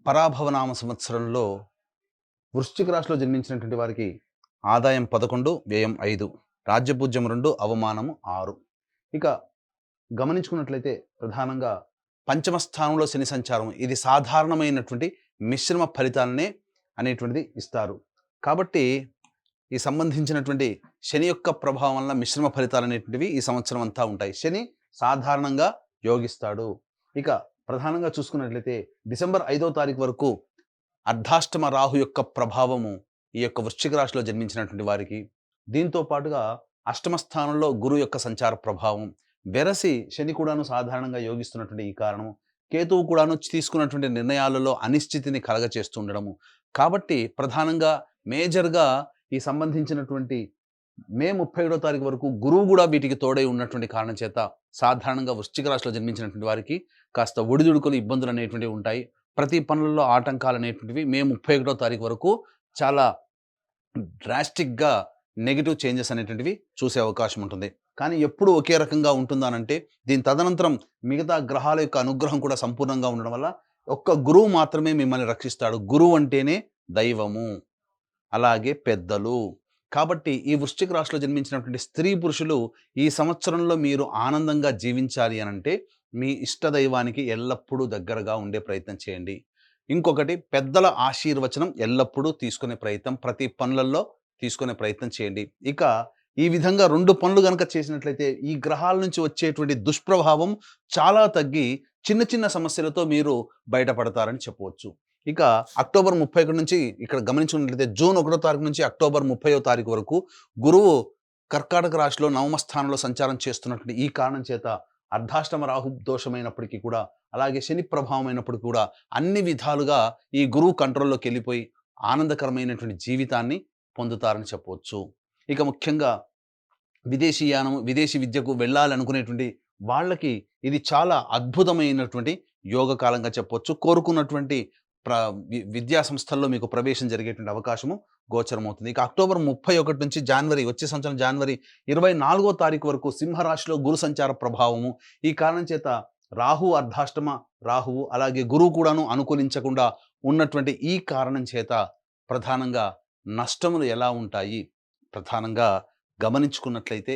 పరాభవనామ సంవత్సరంలో వృశ్చిక రాశిలో జన్మించినటువంటి వారికి ఆదాయం 11, వ్యయం 5, రాజ్యపూజ్యం 2, అవమానము 6. ఇక గమనించుకున్నట్లయితే ప్రధానంగా పంచమ స్థానంలో శని సంచారం ఇది సాధారణమైనటువంటి మిశ్రమ ఫలితాలనే అనేటువంటిది ఇస్తారు. కాబట్టి ఈ సంబంధించినటువంటి శని యొక్క ప్రభావం వల్ల మిశ్రమ ఫలితాలు అనేటువంటివి ఈ సంవత్సరం అంతా ఉంటాయి. శని సాధారణంగా యోగిస్తాడు. ఇక ప్రధానంగా చూసుకున్నట్లయితే డిసెంబర్ 5వ తారీఖు వరకు అర్ధాష్టమ రాహు యొక్క ప్రభావము ఈ యొక్క వృశ్చిక రాశిలో జన్మించినటువంటి వారికి, దీంతో పాటుగా అష్టమ స్థానంలో గురు యొక్క సంచార ప్రభావం, వెరసి శని కూడాను సాధారణంగా యోగిస్తున్నటువంటి ఈ కారణము, కేతువు కూడాను తీసుకున్నటువంటి నిర్ణయాలలో అనిశ్చితిని కలగచేస్తుండడము. కాబట్టి ప్రధానంగా మేజర్గా ఈ సంబంధించినటువంటి మే 31వ తారీఖు వరకు గురువు కూడా వీటికి తోడై ఉన్నటువంటి కారణం చేత సాధారణంగా వృశ్చిక రాశిలో జన్మించినటువంటి వారికి కాస్త ఒడిదుడుకులు ఇబ్బందులు అనేటువంటివి ఉంటాయి. ప్రతి పనులలో ఆటంకాలు అనేటువంటివి మే 31వ తారీఖు వరకు చాలా డ్రాస్టిక్గా నెగిటివ్ చేంజెస్ అనేటువంటివి చూసే అవకాశం ఉంటుంది. కానీ ఎప్పుడు ఒకే రకంగా ఉంటుందానంటే దీని తదనంతరం మిగతా గ్రహాల యొక్క అనుగ్రహం కూడా సంపూర్ణంగా ఉండడం వల్ల ఒక్క గురువు మాత్రమే మిమ్మల్ని రక్షిస్తాడు. గురువు అంటేనే దైవము, అలాగే పెద్దలు. కాబట్టి ఈ వృశ్చిక రాశిలో జన్మించినటువంటి స్త్రీ పురుషులు ఈ సంవత్సరంలో మీరు ఆనందంగా జీవించాలి అనంటే మీ ఇష్ట దైవానికి ఎల్లప్పుడూ దగ్గరగా ఉండే ప్రయత్నం చేయండి. ఇంకొకటి, పెద్దల ఆశీర్వచనం ఎల్లప్పుడూ తీసుకునే ప్రయత్నం, ప్రతి పనులలో తీసుకునే ప్రయత్నం చేయండి. ఇక ఈ విధంగా 2 పనులు గనక చేసినట్లయితే ఈ గ్రహాల నుంచి వచ్చేటువంటి దుష్ప్రభావం చాలా తగ్గి చిన్న చిన్న సమస్యలతో మీరు బయటపడతారని చెప్పవచ్చు. ఇక అక్టోబర్ 31 నుంచి ఇక్కడ గమనించుకున్నట్లయితే జూన్ 1వ తారీఖు నుంచి అక్టోబర్ 30వ తారీఖు వరకు గురువు కర్కాటక రాశిలో నవమ స్థానంలో సంచారం చేస్తున్నటువంటి ఈ కారణం చేత అర్ధాష్టమ రాహు దోషమైనప్పటికీ కూడా, అలాగే శని ప్రభావం అయినప్పటికీ కూడా అన్ని విధాలుగా ఈ గురువు కంట్రోల్లోకి వెళ్ళిపోయి ఆనందకరమైనటువంటి జీవితాన్ని పొందుతారని చెప్పవచ్చు. ఇక ముఖ్యంగా విదేశీయానం, విదేశీ విద్యకు వెళ్ళాలనుకునేటువంటి వాళ్ళకి ఇది చాలా అద్భుతమైనటువంటి యోగకాలంగా చెప్పవచ్చు. కోరుకున్నటువంటి విద్యా సంస్థల్లో మీకు ప్రవేశం జరిగేటువంటి అవకాశము గోచరమవుతుంది. ఇక అక్టోబర్ 31 నుంచి వచ్చే సంవత్సరం జనవరి 24వ తారీఖు వరకు సింహరాశిలో గురు సంచార ప్రభావము, ఈ కారణం చేత అర్ధాష్టమ రాహువు అలాగే గురువు కూడాను అనుకూలించకుండా ఉన్నటువంటి ఈ కారణం చేత ప్రధానంగా నష్టములు ఎలా ఉంటాయి ప్రధానంగా గమనించుకున్నట్లయితే